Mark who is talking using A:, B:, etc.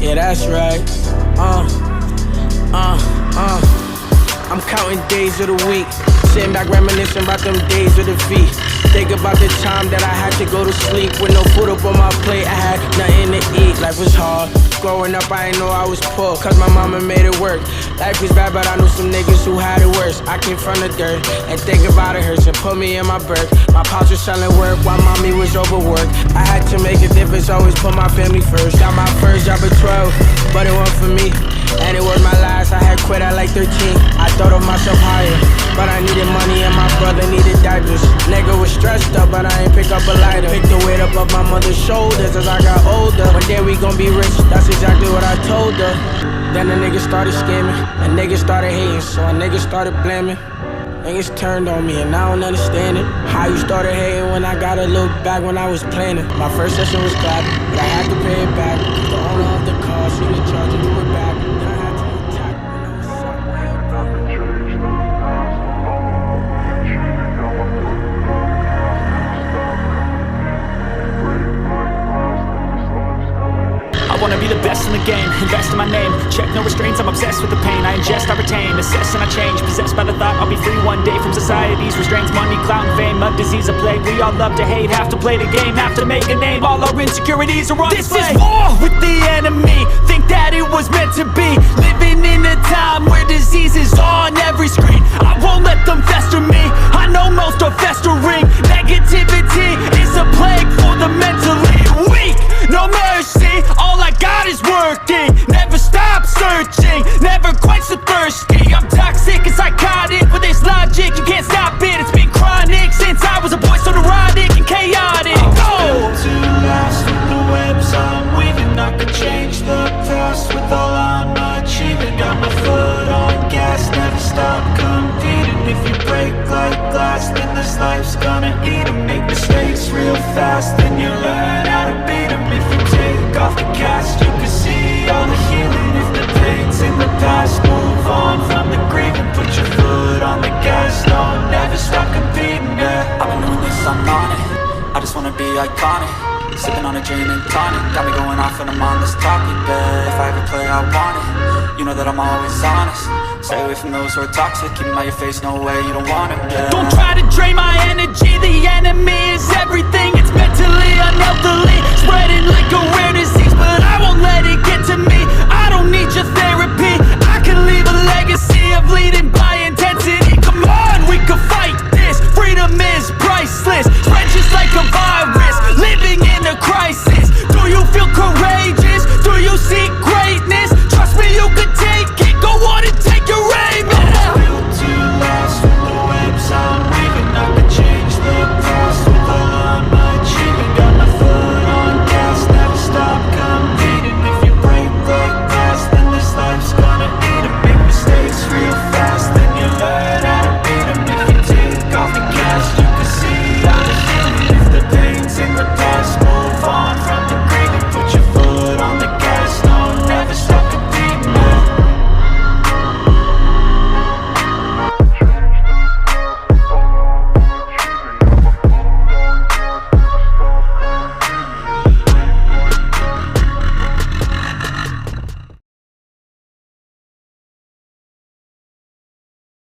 A: Yeah, that's right. I'm counting days of the week, sitting back reminiscing about them days of defeat. Think about the time that I had to go to sleep with no food up on my plate. I had nothing to eat, life was hard. Growing up, I didn't know I was poor, cause my mama made it work. Life was bad, but I knew some niggas who had it worse. I came from the dirt, and think about it hurts, and put me in my birth. My pops was selling work while mommy was overworked. I had to make a difference, always put my family first. Got my first job at 12, but it wasn't for me, and it was my last. I had quit at like 13. I thought of myself higher, but I needed money and my brother needed diapers. Nigga was stressed up, but I ain't pick up a lighter. Pick the weight up off my mother's shoulders as I got older. One day we gon' be rich, that's exactly what I told her. Then the niggas started scamming, and niggas started hating, so a nigga started blaming. Niggas turned on me and I don't understand it. How you started hating when I got a little back when I was planning. My first session was clapping, but I had to pay it back. The owner of the car, she was charging to it back. Then I had to attack when I was
B: I wanna be the best in the game, invest in my name. Check no restraints, I'm obsessed with the pain. I ingest, I retain, assess and I change. Possessed by the thought I'll be free one day from society's restraints. Money, clout and fame, a disease, a plague. We all love to hate, have to play the game, have to make a name. All our insecurities are on display. This is war with the enemy, think that it was meant to be. Living in a time where disease is on every screen. I won't let them fester me, I know most are festering. Negativity is a plague for the mentally weak. No mercy, all I got is working. Never stop searching, never quench the thirsty. I'm toxic and psychotic, with this logic you can't stop it. It's been chronic since I was a boy, so neurotic and chaotic.
C: Built to last with the webs I'm weaving. I could change the past with all I'm achieving. Got my foot on gas, never stop competing. If you break like glass, then this life's gonna eat 'em. Make mistakes real fast, then you learn how to beat 'em. If you take off the cast, you can see all the healing. If the pain's in the past, move on from the grieving. Put your foot on the gas, no, never stop competing, yeah.
B: I've been doing this, I'm on it. I just wanna be iconic. Sipping on a gin and tonic, got me going off when I'm on this topic, yeah. If I ever play, I want it. You know that I'm always honest. Stay away from those who are toxic. Keep 'em out your face, no way, you don't want it, yeah.
C: Don't try to drain my energy. The enemy is everything. It's mentally, unhealthily spreading